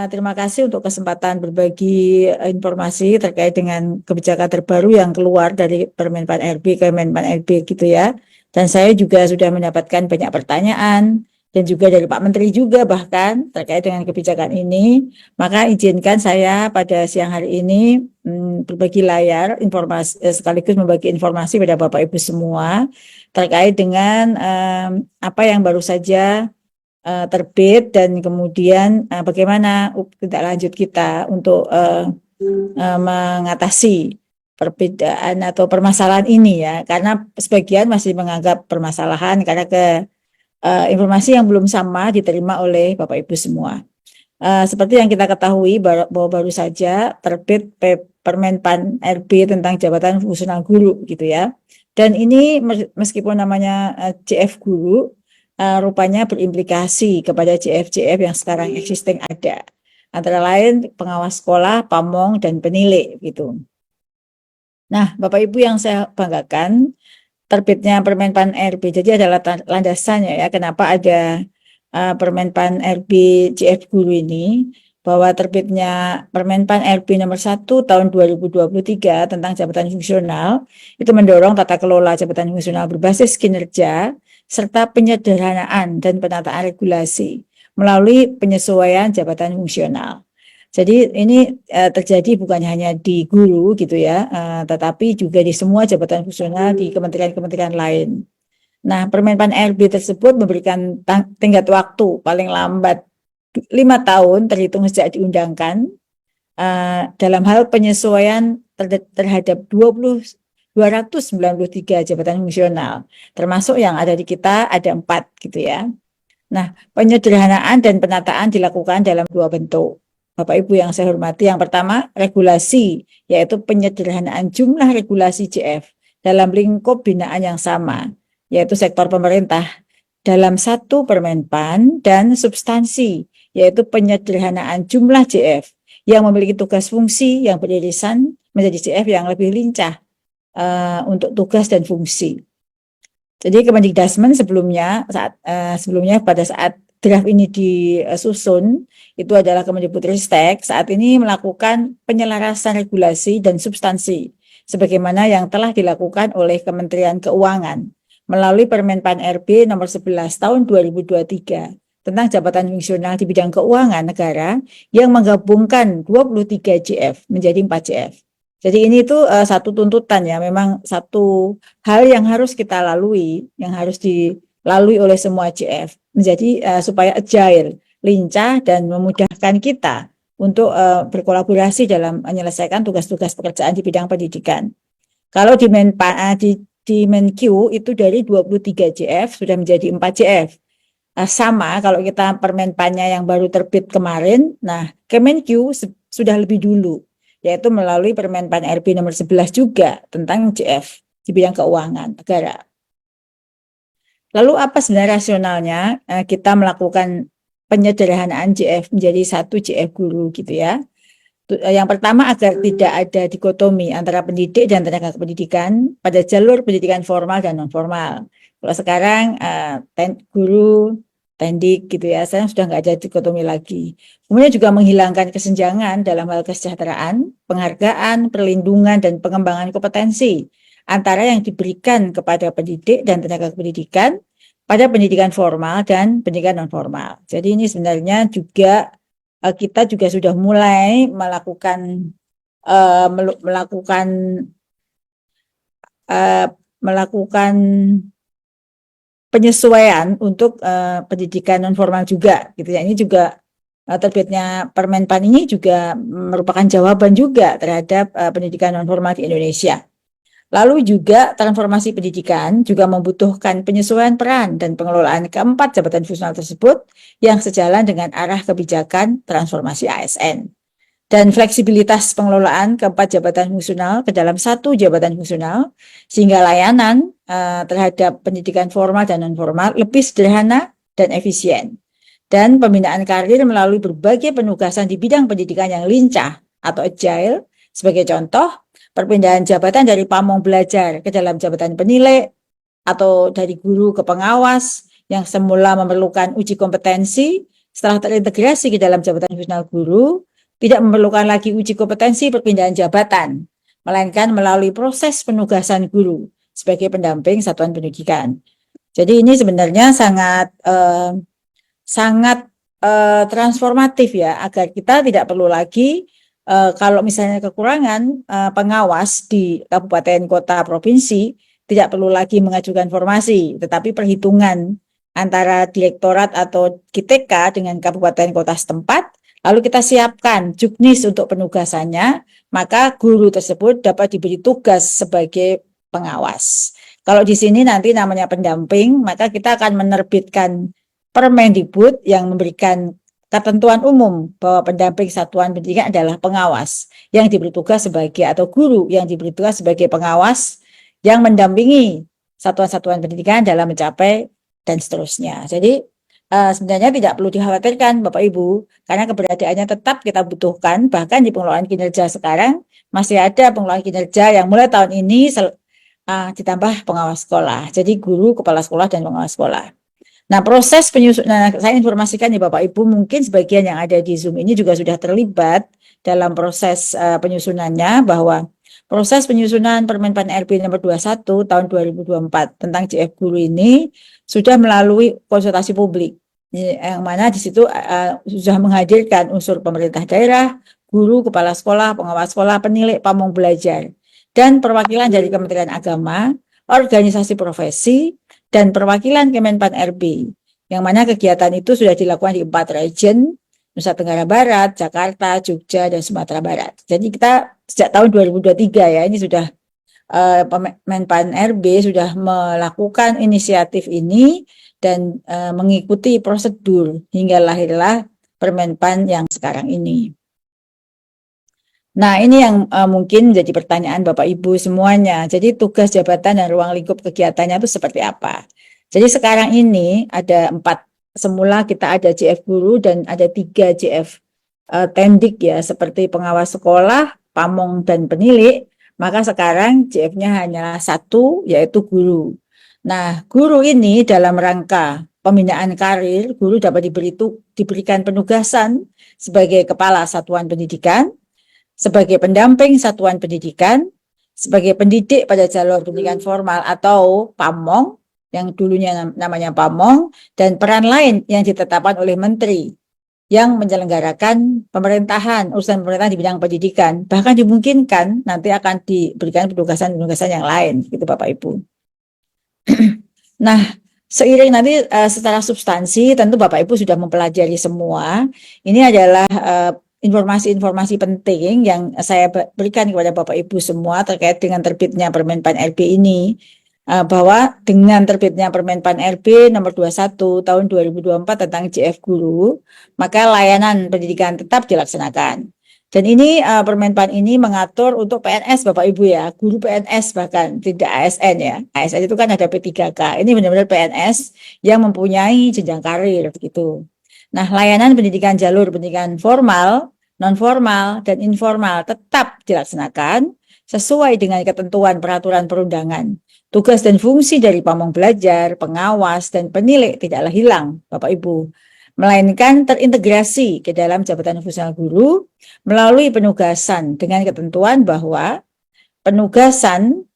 terima kasih untuk kesempatan berbagi informasi terkait dengan kebijakan terbaru yang keluar dari Permenpan RB ke Menpan RB gitu ya. Dan saya juga sudah mendapatkan banyak pertanyaan dan juga dari Pak Menteri juga bahkan terkait dengan kebijakan ini. Maka izinkan saya pada siang hari ini berbagi layar informasi sekaligus membagi informasi pada Bapak Ibu semua terkait dengan apa yang baru saja terbit dan kemudian bagaimana tindak lanjut kita untuk mengatasi perbedaan atau permasalahan ini ya, karena sebagian masih menganggap permasalahan karena informasi yang belum sama diterima oleh Bapak Ibu semua. Seperti yang kita ketahui bahwa baru saja terbit Permenpan RB tentang jabatan fungsional guru gitu ya. Dan ini meskipun namanya JF guru, rupanya berimplikasi kepada JF-JF yang sekarang existing ada. Antara lain pengawas sekolah, pamong, dan penilai gitu. Nah, Bapak Ibu yang saya banggakan, terbitnya Permenpan RB jadi adalah landasannya ya kenapa ada Permenpan RB JF Guru ini, bahwa terbitnya Permenpan RB nomor 1 tahun 2023 tentang jabatan fungsional itu mendorong tata kelola jabatan fungsional berbasis kinerja serta penyederhanaan dan penataan regulasi melalui penyesuaian jabatan fungsional. Jadi ini terjadi bukan hanya di guru gitu ya, tetapi juga di semua jabatan fungsional di kementerian-kementerian lain. Nah, Permenpan RB tersebut memberikan tenggat waktu paling lambat 5 tahun terhitung sejak diundangkan dalam hal penyesuaian terhadap 293 jabatan fungsional, termasuk yang ada di kita ada 4 gitu ya. Nah, penyederhanaan dan penataan dilakukan dalam 2 bentuk. Bapak Ibu yang saya hormati, yang pertama regulasi, yaitu penyederhanaan jumlah regulasi JF dalam lingkup binaan yang sama, yaitu sektor pemerintah dalam satu Permenpan, dan substansi, yaitu penyederhanaan jumlah JF yang memiliki tugas fungsi yang beririsan menjadi JF yang lebih lincah untuk tugas dan fungsi. Jadi Kemendikbudristek sebelumnya pada saat draft ini disusun itu adalah Kemendikbudristek saat ini melakukan penyelarasan regulasi dan substansi sebagaimana yang telah dilakukan oleh Kementerian Keuangan melalui Permenpan RB nomor 11 tahun 2023 tentang jabatan fungsional di bidang keuangan negara yang menggabungkan 23 JF menjadi 4 JF. Jadi ini tuh satu tuntutan ya, memang satu hal yang harus kita lalui, yang harus dilalui oleh semua JF, menjadi supaya agile, lincah, dan memudahkan kita untuk berkolaborasi dalam menyelesaikan tugas-tugas pekerjaan di bidang pendidikan. Kalau di Menq itu dari 23 JF sudah menjadi 4 JF. Sama kalau kita Permenpannya yang baru terbit kemarin, nah Kemenq sudah lebih dulu, yaitu melalui Permenpan RB nomor 11 juga tentang JF di bidang keuangan negara. Lalu apa sebenarnya rasionalnya kita melakukan penyederhanaan JF menjadi satu JF guru gitu ya. Yang pertama agar tidak ada dikotomi antara pendidik dan tenaga pendidikan pada jalur pendidikan formal dan non formal. Kalau sekarang guru, tendik gitu ya, sekarang sudah nggak ada dikotomi lagi. Kemudian juga menghilangkan kesenjangan dalam hal kesejahteraan, penghargaan, perlindungan, dan pengembangan kompetensi antara yang diberikan kepada pendidik dan tenaga pendidikan pada pendidikan formal dan pendidikan non formal. Jadi ini sebenarnya juga kita juga sudah mulai melakukan penyesuaian untuk pendidikan non formal juga gitu ya. Ini juga terbitnya Permenpan ini juga merupakan jawaban juga terhadap pendidikan non formal di Indonesia. Lalu juga transformasi pendidikan juga membutuhkan penyesuaian peran dan pengelolaan keempat jabatan fungsional tersebut yang sejalan dengan arah kebijakan transformasi ASN. Dan fleksibilitas pengelolaan keempat jabatan fungsional ke dalam satu jabatan fungsional sehingga layanan terhadap pendidikan formal dan non formal lebih sederhana dan efisien. Dan pembinaan karir melalui berbagai penugasan di bidang pendidikan yang lincah atau agile, sebagai contoh perpindahan jabatan dari pamong belajar ke dalam jabatan penilai atau dari guru ke pengawas yang semula memerlukan uji kompetensi setelah terintegrasi ke dalam jabatan fungsional guru, tidak memerlukan lagi uji kompetensi perpindahan jabatan, melainkan melalui proses penugasan guru sebagai pendamping satuan pendidikan. Jadi ini sebenarnya sangat transformatif ya, agar kita tidak perlu lagi kalau misalnya kekurangan pengawas di kabupaten, kota, provinsi, tidak perlu lagi mengajukan formasi, tetapi perhitungan antara direktorat atau GTK dengan kabupaten kota setempat, lalu kita siapkan juknis untuk penugasannya, maka guru tersebut dapat diberi tugas sebagai pengawas. Kalau di sini nanti namanya pendamping, maka kita akan menerbitkan Permendikbud yang memberikan ketentuan umum bahwa pendamping satuan pendidikan adalah pengawas yang diberi tugas sebagai, atau guru yang diberi tugas sebagai pengawas yang mendampingi satuan-satuan pendidikan dalam mencapai dan seterusnya. Jadi sebenarnya tidak perlu dikhawatirkan Bapak Ibu, karena keberadaannya tetap kita butuhkan. Bahkan di pengelolaan kinerja sekarang masih ada pengelolaan kinerja yang mulai tahun ini ditambah pengawas sekolah. Jadi guru, kepala sekolah, dan pengawas sekolah. Nah, proses penyusunan, saya informasikan ya Bapak Ibu, mungkin sebagian yang ada di Zoom ini juga sudah terlibat dalam proses penyusunannya, bahwa proses penyusunan Permenpan RB nomor 21 tahun 2024 tentang JF Guru ini sudah melalui konsultasi publik, yang mana di situ sudah menghadirkan unsur pemerintah daerah, guru, kepala sekolah, pengawas sekolah, penilik, pamong belajar, dan perwakilan dari Kementerian Agama, organisasi profesi, dan perwakilan Kemenpan RB, yang mana kegiatan itu sudah dilakukan di 4 region, Nusa Tenggara Barat, Jakarta, Jogja, dan Sumatera Barat. Jadi kita sejak tahun 2023 ya, ini sudah Menpan RB sudah melakukan inisiatif ini dan mengikuti prosedur hingga lahirlah Permenpan yang sekarang ini. Nah, ini yang mungkin menjadi pertanyaan Bapak Ibu semuanya. Jadi tugas jabatan dan ruang lingkup kegiatannya itu seperti apa? Jadi sekarang ini ada 4. Semula kita ada JF Guru dan ada 3 JF Tendik ya, seperti pengawas sekolah, pamong, dan penilik. Maka sekarang JF-nya hanya 1, yaitu guru. Nah, guru ini dalam rangka pembinaan karir, guru dapat diberikan penugasan sebagai kepala satuan pendidikan, sebagai pendamping satuan pendidikan, sebagai pendidik pada jalur pendidikan formal atau PAMONG, yang dulunya namanya PAMONG, dan peran lain yang ditetapkan oleh Menteri yang menyelenggarakan pemerintahan, urusan pemerintahan di bidang pendidikan. Bahkan dimungkinkan nanti akan diberikan penugasan-penugasan yang lain, gitu Bapak Ibu. Nah, seiring nanti secara substansi, tentu Bapak Ibu sudah mempelajari semua. Ini adalah informasi-informasi penting yang saya berikan kepada Bapak Ibu semua terkait dengan terbitnya Permenpan RB ini, bahwa dengan terbitnya Permenpan RB nomor 21 tahun 2024 tentang JF Guru, maka layanan pendidikan tetap dilaksanakan. Dan ini Permenpan ini mengatur untuk PNS Bapak Ibu ya, guru PNS bahkan, tidak ASN ya. ASN itu kan ada P3K, ini benar-benar PNS yang mempunyai jenjang karir begitu. Nah, layanan pendidikan jalur pendidikan formal, non-formal, dan informal tetap dilaksanakan sesuai dengan ketentuan peraturan perundangan. Tugas dan fungsi dari pamong belajar, pengawas, dan penilik tidaklah hilang, Bapak Ibu, melainkan terintegrasi ke dalam jabatan fungsional guru melalui penugasan dengan ketentuan bahwa penugasan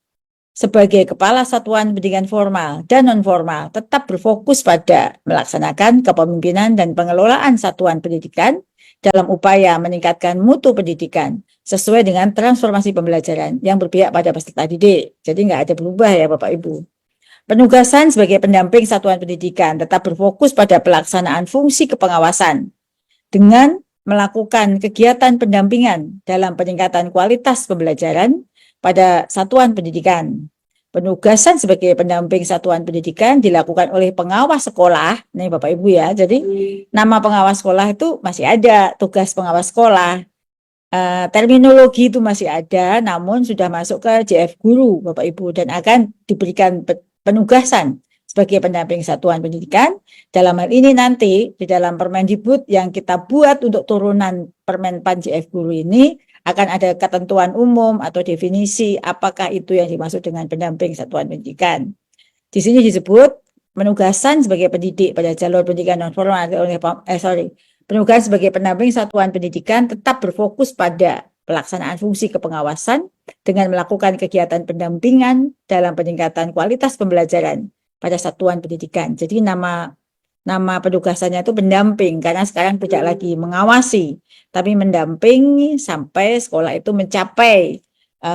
sebagai kepala satuan pendidikan formal dan non-formal tetap berfokus pada melaksanakan kepemimpinan dan pengelolaan satuan pendidikan dalam upaya meningkatkan mutu pendidikan sesuai dengan transformasi pembelajaran yang berpihak pada peserta didik. Jadi nggak ada berubah ya Bapak Ibu. Penugasan sebagai pendamping satuan pendidikan tetap berfokus pada pelaksanaan fungsi kepengawasan dengan melakukan kegiatan pendampingan dalam peningkatan kualitas pembelajaran pada satuan pendidikan. Penugasan sebagai pendamping satuan pendidikan dilakukan oleh pengawas sekolah, nih Bapak Ibu ya. Jadi nama pengawas sekolah itu masih ada, tugas pengawas sekolah. Terminologi itu masih ada, namun sudah masuk ke JF Guru Bapak Ibu, dan akan diberikan penugasan sebagai pendamping satuan pendidikan. Dalam hal ini nanti di dalam Permendikbud yang kita buat untuk turunan Permenpan JF Guru ini akan ada ketentuan umum atau definisi apakah itu yang dimaksud dengan pendamping satuan pendidikan. Di sini disebut penugasan sebagai pendidik pada jalur pendidikan non formal penugasan sebagai pendamping satuan pendidikan tetap berfokus pada pelaksanaan fungsi kepengawasan dengan melakukan kegiatan pendampingan dalam peningkatan kualitas pembelajaran pada satuan pendidikan. Jadi nama penugasannya itu pendamping karena sekarang tidak lagi mengawasi, tapi mendampingi sampai sekolah itu mencapai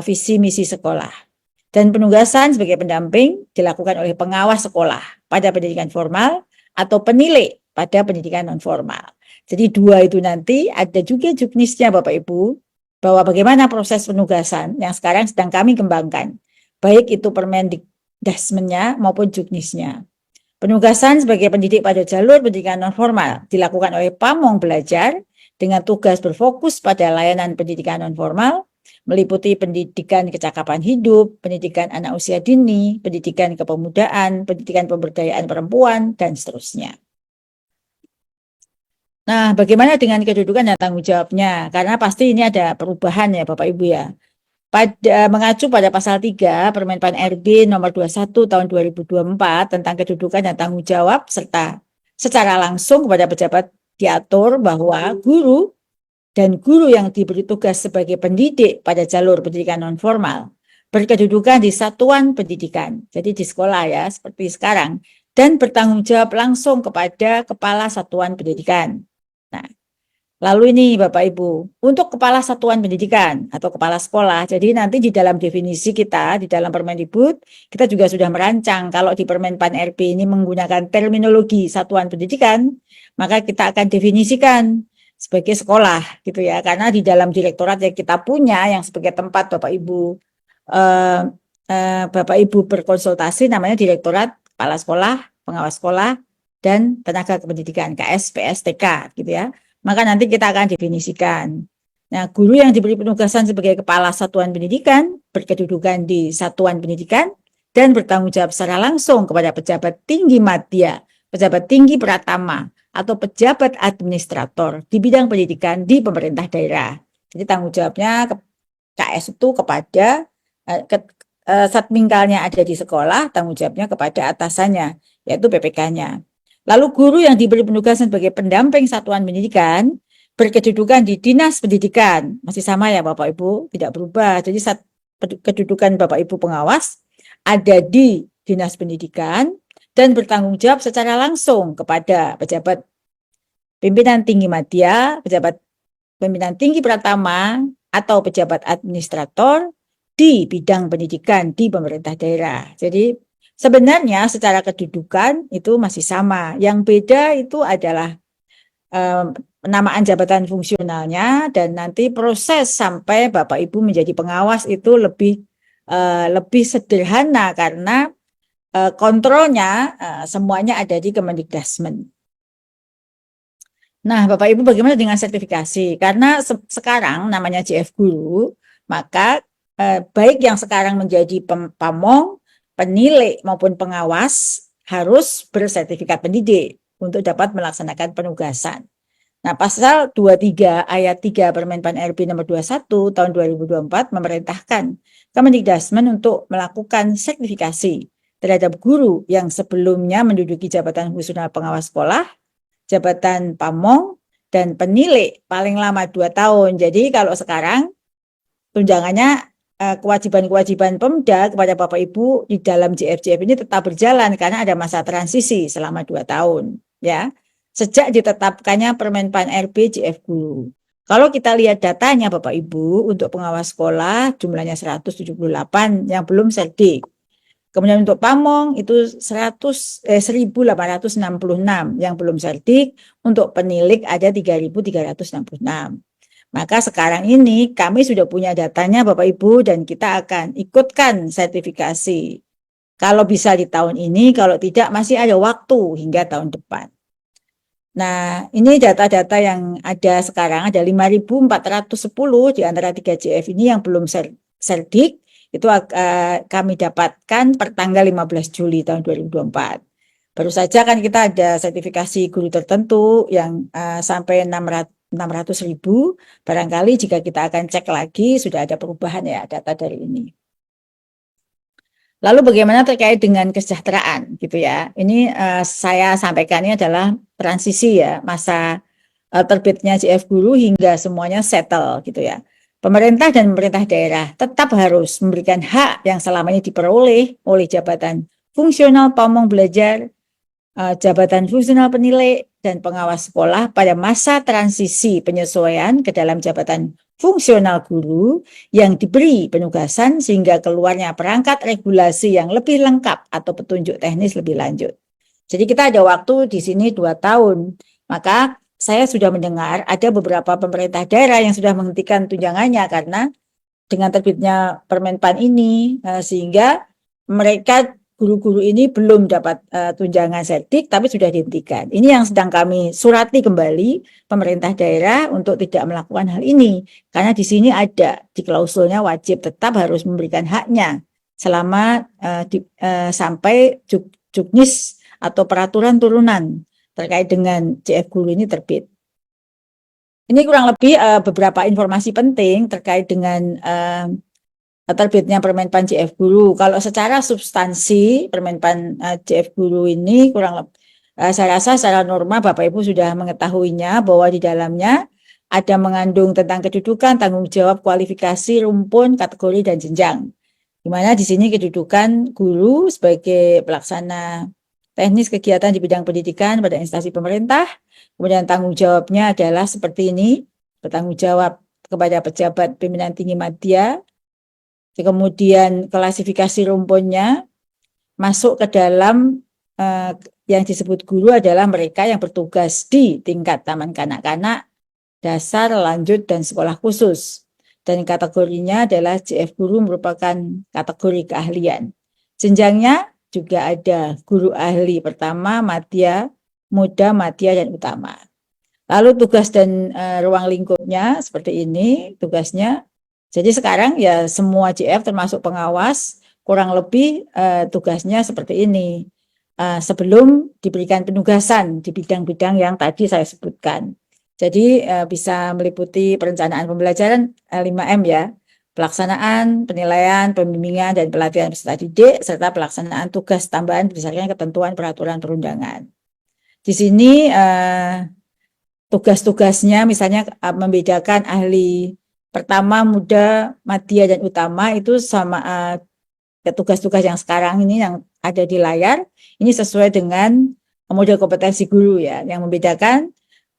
visi misi sekolah. Dan penugasan sebagai pendamping dilakukan oleh pengawas sekolah pada pendidikan formal atau penilai pada pendidikan non formal. Jadi dua itu nanti ada juga juknisnya Bapak Ibu, bahwa bagaimana proses penugasan yang sekarang sedang kami kembangkan, baik itu Permendikdasmennya maupun juknisnya. Penugasan sebagai pendidik pada jalur pendidikan non formal dilakukan oleh pamong belajar dengan tugas berfokus pada layanan pendidikan non formal, meliputi pendidikan kecakapan hidup, pendidikan anak usia dini, pendidikan kepemudaan, pendidikan pemberdayaan perempuan, dan seterusnya. Nah, bagaimana dengan kedudukan dan tanggung jawabnya? Karena pasti ini ada perubahan ya Bapak Ibu ya. Mengacu pada pasal 3 Permenpan RB nomor 21 tahun 2024 tentang kedudukan dan tanggung jawab serta secara langsung kepada pejabat diatur bahwa guru dan guru yang diberi tugas sebagai pendidik pada jalur pendidikan non formal berkedudukan di satuan pendidikan, jadi di sekolah ya seperti sekarang, dan bertanggung jawab langsung kepada kepala satuan pendidikan. Nah, lalu ini Bapak Ibu, untuk kepala satuan pendidikan atau kepala sekolah, jadi nanti di dalam definisi kita, di dalam Permendikbud, kita juga sudah merancang kalau di Permenpan RB ini menggunakan terminologi satuan pendidikan, maka kita akan definisikan sebagai sekolah gitu ya, karena di dalam direktorat yang kita punya yang sebagai tempat Bapak Ibu berkonsultasi namanya Direktorat Kepala Sekolah, Pengawas Sekolah, dan Tenaga Kependidikan KSPSTK gitu ya. Maka nanti kita akan definisikan. Nah, guru yang diberi penugasan sebagai kepala satuan pendidikan berkedudukan di satuan pendidikan dan bertanggung jawab secara langsung kepada pejabat tinggi madya, pejabat tinggi pratama, atau pejabat administrator di bidang pendidikan di pemerintah daerah. Jadi tanggung jawabnya KS itu kepada satmingkalnya ada di sekolah, tanggung jawabnya kepada atasannya, yaitu PPK-nya. Lalu guru yang diberi penugasan sebagai pendamping satuan pendidikan berkedudukan di dinas pendidikan, masih sama ya Bapak Ibu, tidak berubah. Jadi kedudukan Bapak Ibu pengawas ada di dinas pendidikan dan bertanggung jawab secara langsung kepada pejabat pimpinan tinggi madya, pejabat pimpinan tinggi pratama, atau pejabat administrator di bidang pendidikan di pemerintah daerah. Jadi sebenarnya secara kedudukan itu masih sama. Yang beda itu adalah penamaan jabatan fungsionalnya dan nanti proses sampai Bapak Ibu menjadi pengawas itu lebih sederhana karena kontrolnya semuanya ada di Kemendikdasmen. Nah, Bapak Ibu bagaimana dengan sertifikasi? Karena sekarang namanya JF Guru, maka baik yang sekarang menjadi pamong, penilai maupun pengawas harus bersertifikat pendidik untuk dapat melaksanakan penugasan. Nah, pasal 23 ayat 3 Permenpan RB nomor 21 tahun 2024 memerintahkan Kemendikdasmen untuk melakukan sertifikasi terhadap guru yang sebelumnya menduduki jabatan fungsional pengawas sekolah, jabatan pamong, dan penilai paling lama 2 tahun. Jadi kalau sekarang tunjangannya kewajiban-kewajiban Pemda kepada Bapak Ibu di dalam JFJF ini tetap berjalan karena ada masa transisi selama 2 tahun ya. Sejak ditetapkannya Permenpan RB JF Guru. Kalau kita lihat datanya Bapak Ibu untuk pengawas sekolah jumlahnya 178 yang belum serdik. Kemudian untuk pamong itu 1.866 yang belum serdik, untuk penilik ada 3.366. Maka sekarang ini kami sudah punya datanya Bapak Ibu dan kita akan ikutkan sertifikasi. Kalau bisa di tahun ini, kalau tidak masih ada waktu hingga tahun depan. Nah, ini data-data yang ada sekarang, ada 5.410 di antara 3 JF ini yang belum serdik. Itu kami dapatkan per tanggal 15 Juli tahun 2024. Baru saja kan kita ada sertifikasi guru tertentu yang sampai 600.000. Barangkali jika kita akan cek lagi sudah ada perubahan ya data dari ini. Lalu bagaimana terkait dengan kesejahteraan gitu ya. Ini saya sampaikan ini adalah transisi ya, masa terbitnya CF Guru hingga semuanya settle gitu ya. Pemerintah dan pemerintah daerah tetap harus memberikan hak yang selama ini diperoleh oleh jabatan fungsional pamong belajar, jabatan fungsional penilai, dan pengawas sekolah pada masa transisi penyesuaian ke dalam jabatan fungsional guru yang diberi penugasan sehingga keluarnya perangkat regulasi yang lebih lengkap atau petunjuk teknis lebih lanjut. Jadi kita ada waktu di sini 2 tahun. Maka saya sudah mendengar ada beberapa pemerintah daerah yang sudah menghentikan tunjangannya karena dengan terbitnya Permenpan ini sehingga mereka guru-guru ini belum dapat tunjangan sedik tapi sudah dihentikan. Ini yang sedang kami surati kembali pemerintah daerah untuk tidak melakukan hal ini karena di sini ada di klausulnya wajib tetap harus memberikan haknya selama sampai juknis atau peraturan turunan terkait dengan CF Guru ini terbit. Ini kurang lebih beberapa informasi penting terkait dengan terbitnya Permenpan CF Guru. Kalau secara substansi Permenpan CF Guru ini kurang lebih saya rasa secara norma Bapak Ibu sudah mengetahuinya bahwa di dalamnya ada mengandung tentang kedudukan, tanggung jawab, kualifikasi, rumpun, kategori, dan jenjang. Di mana di sini kedudukan guru sebagai pelaksana teknis kegiatan di bidang pendidikan pada instansi pemerintah. Kemudian tanggung jawabnya adalah seperti ini, bertanggung jawab kepada pejabat pimpinan tinggi media. Kemudian klasifikasi rumpunnya masuk ke dalam yang disebut guru adalah mereka yang bertugas di tingkat taman kanak-kanak, dasar, lanjut, dan sekolah khusus. Dan kategorinya adalah CF Guru merupakan kategori keahlian. Jenjangnya juga ada guru ahli pertama, madya, muda, madya, dan utama. Lalu tugas dan ruang lingkupnya seperti ini tugasnya. Jadi sekarang ya semua CF termasuk pengawas kurang lebih tugasnya seperti ini. Sebelum diberikan penugasan di bidang-bidang yang tadi saya sebutkan. Jadi bisa meliputi perencanaan pembelajaran 5M ya. Pelaksanaan, penilaian, pembimbingan, dan pelatihan peserta didik, serta pelaksanaan tugas tambahan berdasarkan ketentuan peraturan perundangan. Di sini tugas-tugasnya misalnya membedakan ahli pertama, muda, madya, dan utama itu sama tugas-tugas yang sekarang ini yang ada di layar, ini sesuai dengan model kompetensi guru ya, yang membedakan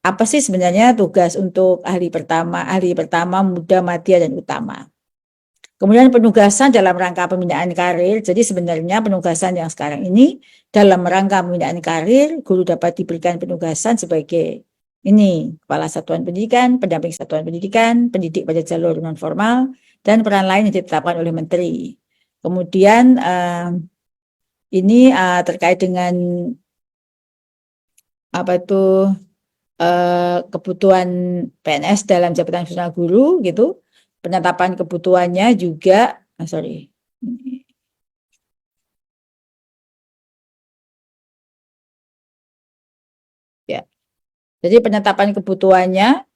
apa sih sebenarnya tugas untuk ahli pertama, muda, madya, dan utama. Kemudian penugasan dalam rangka pembinaan karir. Jadi sebenarnya penugasan yang sekarang ini dalam rangka pembinaan karir, guru dapat diberikan penugasan sebagai ini, kepala satuan pendidikan, pendamping satuan pendidikan, pendidik pada jalur non formal, dan peran lain yang ditetapkan oleh menteri. Kemudian ini terkait dengan apa itu kebutuhan PNS dalam jabatan fungsional guru gitu. Penetapan kebutuhannya juga, ya. Jadi penetapan kebutuhannya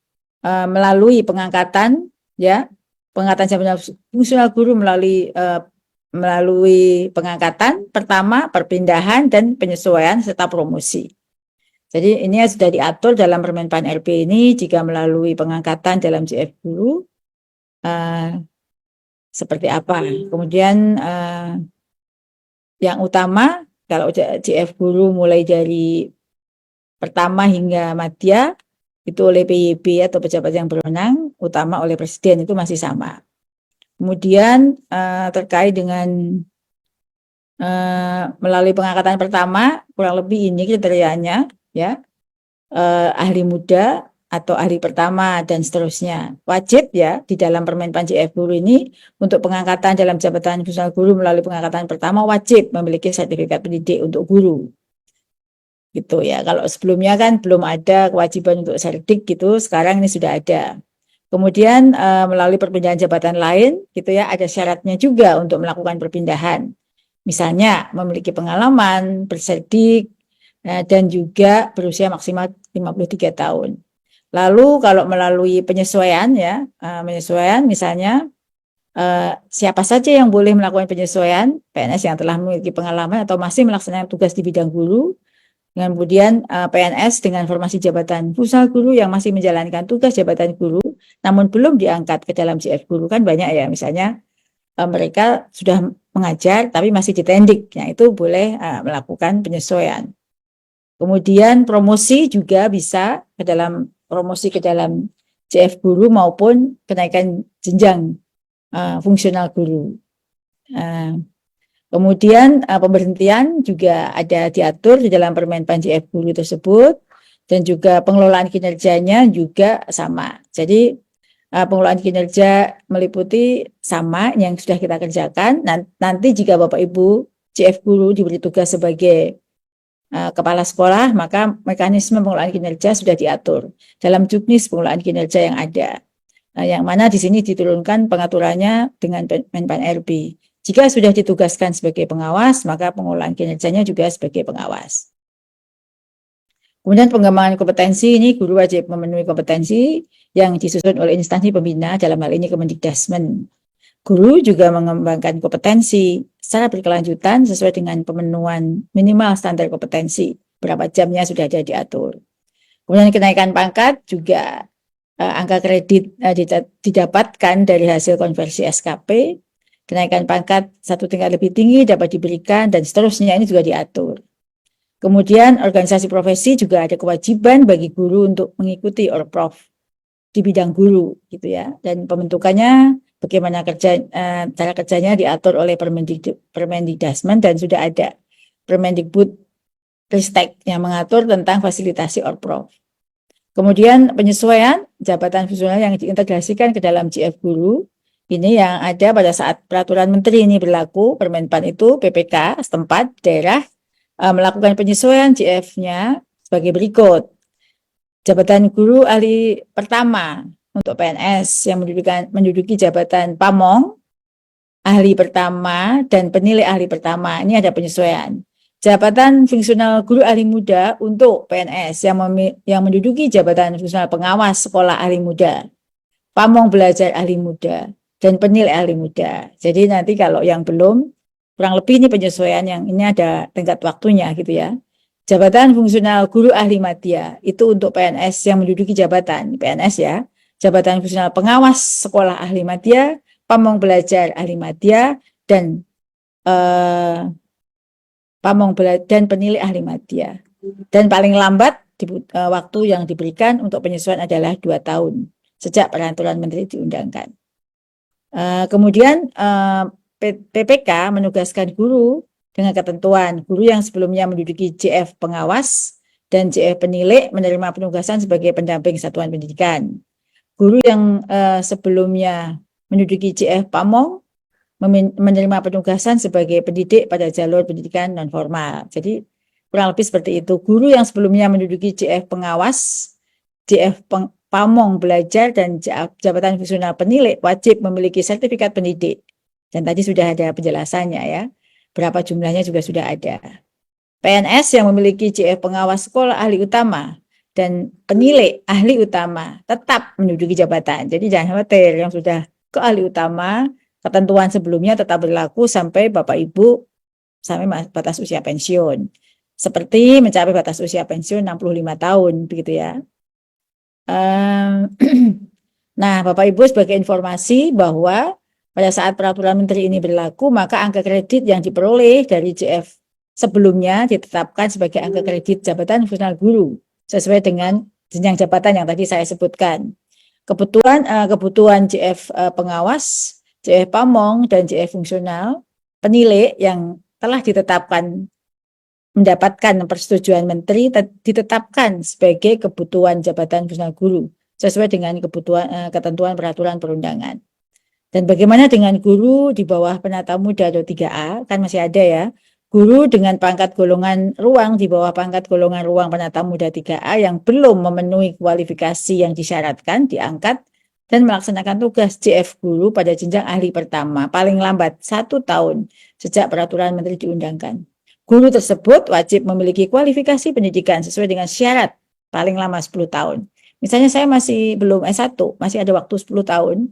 melalui pengangkatan, ya, pengangkatan jabatan fungsional guru melalui pengangkatan pertama, perpindahan, dan penyesuaian serta promosi. Jadi ini sudah diatur dalam Permenpan RP ini jika melalui pengangkatan dalam CF Guru seperti apa. Kemudian yang utama kalau CF Guru mulai dari pertama hingga madya itu oleh PYB atau pejabat yang berwenang, utama oleh presiden itu masih sama. Kemudian terkait dengan melalui pengangkatan pertama kurang lebih ini kriterianya ya, ahli muda atau ahli pertama dan seterusnya. Wajib ya di dalam Permenpan CF Guru ini untuk pengangkatan dalam jabatan fungsional guru melalui pengangkatan pertama wajib memiliki sertifikat pendidik untuk guru. Gitu ya. Kalau sebelumnya kan belum ada kewajiban untuk serdik gitu, sekarang ini sudah ada. Kemudian melalui perpindahan jabatan lain gitu ya, ada syaratnya juga untuk melakukan perpindahan. Misalnya memiliki pengalaman, berserdik, dan juga berusia maksimal 53 tahun. Lalu kalau melalui penyesuaian ya, penyesuaian misalnya siapa saja yang boleh melakukan penyesuaian, PNS yang telah memiliki pengalaman atau masih melaksanakan tugas di bidang guru, kemudian PNS dengan formasi jabatan fungsional guru yang masih menjalankan tugas jabatan guru, namun belum diangkat ke dalam JF guru, kan banyak ya, misalnya mereka sudah mengajar tapi masih ditendik, nah itu boleh melakukan penyesuaian. Kemudian promosi juga bisa promosi ke dalam JF guru maupun kenaikan jenjang fungsional guru. Kemudian pemberhentian juga ada diatur di dalam Permenpan JF guru tersebut, dan juga pengelolaan kinerjanya juga sama. Jadi pengelolaan kinerja meliputi sama yang sudah kita kerjakan. Nanti jika Bapak Ibu JF guru diberi tugas sebagai kepala sekolah, maka mekanisme pengelolaan kinerja sudah diatur dalam juknis pengelolaan kinerja yang ada. Yang mana di sini diturunkan pengaturannya dengan Menpan RB. Jika sudah ditugaskan sebagai pengawas, maka pengelolaan kinerjanya juga sebagai pengawas. Kemudian pengembangan kompetensi, ini guru wajib memenuhi kompetensi yang disusun oleh instansi pembina, dalam hal ini Kemendikbudrismen. Guru juga mengembangkan kompetensi secara berkelanjutan sesuai dengan pemenuhan minimal standar kompetensi. Berapa jamnya sudah ada diatur. Kemudian kenaikan pangkat juga angka kredit didapatkan dari hasil konversi SKP. Kenaikan pangkat satu tingkat lebih tinggi dapat diberikan dan seterusnya, ini juga diatur. Kemudian organisasi profesi juga ada kewajiban bagi guru untuk mengikuti Orprov di bidang guru gitu ya, dan pembentukannya bagaimana cara kerjanya diatur oleh Permendikbudrismen, dan sudah ada Permendikbudristek yang mengatur tentang fasilitasi Orprov. Kemudian penyesuaian jabatan fungsional yang diintegrasikan ke dalam JF guru. Ini yang ada pada saat peraturan menteri ini berlaku, Permenpan itu PPK setempat daerah melakukan penyesuaian JF-nya sebagai berikut. Jabatan guru ahli pertama untuk PNS yang menduduki jabatan pamong ahli pertama dan penilai ahli pertama, ini ada penyesuaian. Jabatan fungsional guru ahli muda untuk PNS yang menduduki jabatan fungsional pengawas sekolah ahli muda, pamong belajar ahli muda, dan penilai ahli muda. Jadi nanti kalau yang belum, kurang lebih ini penyesuaian yang ini ada tenggat waktunya gitu ya. Jabatan fungsional guru ahli madya itu untuk PNS yang menduduki jabatan PNS ya. Jabatan fungsional pengawas sekolah ahli madya, pamong belajar ahli madya, dan dan penilai ahli madya. Dan paling lambat waktu yang diberikan untuk penyesuaian adalah 2 tahun sejak peraturan menteri diundangkan. Kemudian PPK menugaskan guru dengan ketentuan guru yang sebelumnya menduduki JF pengawas dan JF penilai menerima penugasan sebagai pendamping satuan pendidikan. Guru yang sebelumnya menduduki JF pamong menerima penugasan sebagai pendidik pada jalur pendidikan non-formal. Jadi kurang lebih seperti itu. Guru yang sebelumnya menduduki JF pengawas, JF pamong belajar, dan jabatan fungsional penilai wajib memiliki sertifikat pendidik. Dan tadi sudah ada penjelasannya ya. Berapa jumlahnya juga sudah ada. PNS yang memiliki JF pengawas sekolah ahli utama dan penilai ahli utama tetap menduduki jabatan. Jadi jangan khawatir, yang sudah ke ahli utama, ketentuan sebelumnya tetap berlaku sampai Bapak Ibu sampai batas usia pensiun. Seperti mencapai batas usia pensiun 65 tahun begitu ya. Nah, Bapak Ibu, sebagai informasi bahwa pada saat peraturan menteri ini berlaku, maka angka kredit yang diperoleh dari JF sebelumnya ditetapkan sebagai angka kredit jabatan fungsional guru sesuai dengan jenjang jabatan yang tadi saya sebutkan. Kebutuhan JF pengawas, JF pamong, dan JF fungsional penilai yang telah ditetapkan mendapatkan persetujuan menteri ditetapkan sebagai kebutuhan jabatan fungsional guru sesuai dengan ketentuan peraturan perundangan. Dan bagaimana dengan guru di bawah penata muda atau 3A? Kan masih ada ya. Guru dengan pangkat golongan ruang di bawah pangkat golongan ruang penata muda 3A yang belum memenuhi kualifikasi yang disyaratkan diangkat dan melaksanakan tugas JF guru pada jenjang ahli pertama paling lambat 1 tahun sejak peraturan menteri diundangkan. Guru tersebut wajib memiliki kualifikasi pendidikan sesuai dengan syarat paling lama 10 tahun. Misalnya saya masih belum S1, masih ada waktu 10 tahun.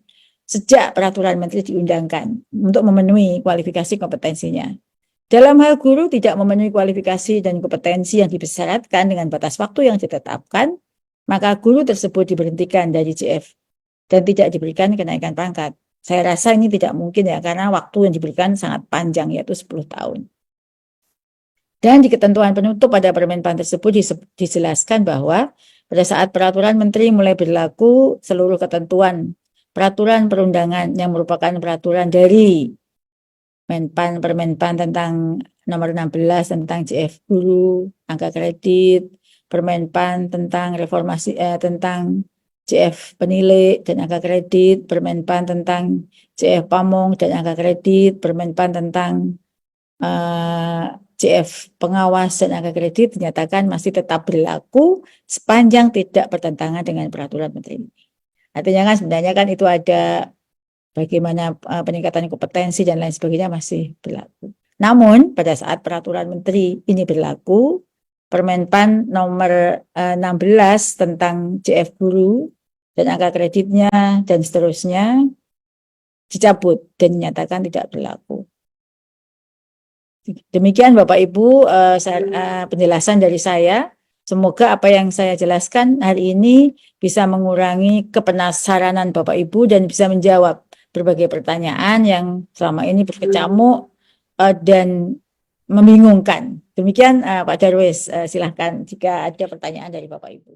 sejak peraturan menteri diundangkan untuk memenuhi kualifikasi kompetensinya. Dalam hal guru tidak memenuhi kualifikasi dan kompetensi yang disyaratkan dengan batas waktu yang ditetapkan, maka guru tersebut diberhentikan dari JF dan tidak diberikan kenaikan pangkat. Saya rasa ini tidak mungkin ya, karena waktu yang diberikan sangat panjang, yaitu 10 tahun. Dan di ketentuan penutup pada Permenpan tersebut dijelaskan bahwa pada saat peraturan menteri mulai berlaku, seluruh ketentuan peraturan perundangan yang merupakan peraturan dari Permenpan tentang nomor 16 tentang JF guru, angka kredit, Permenpan tentang reformasi tentang JF penilai dan angka kredit, Permenpan tentang JF pamong dan angka kredit, Permenpan tentang JF pengawas dan angka kredit dinyatakan masih tetap berlaku sepanjang tidak bertentangan dengan peraturan menteri ini. Artinya kan sebenarnya kan itu ada bagaimana peningkatan kompetensi dan lain sebagainya masih berlaku. Namun pada saat peraturan menteri ini berlaku, Permenpan nomor 16 tentang JF guru dan angka kreditnya dan seterusnya dicabut dan dinyatakan tidak berlaku. Demikian Bapak Ibu penjelasan dari saya. Semoga apa yang saya jelaskan hari ini bisa mengurangi kepenasaranan Bapak Ibu dan bisa menjawab berbagai pertanyaan yang selama ini berkecamuk dan membingungkan. Demikian Pak Darwis, silahkan jika ada pertanyaan dari Bapak Ibu.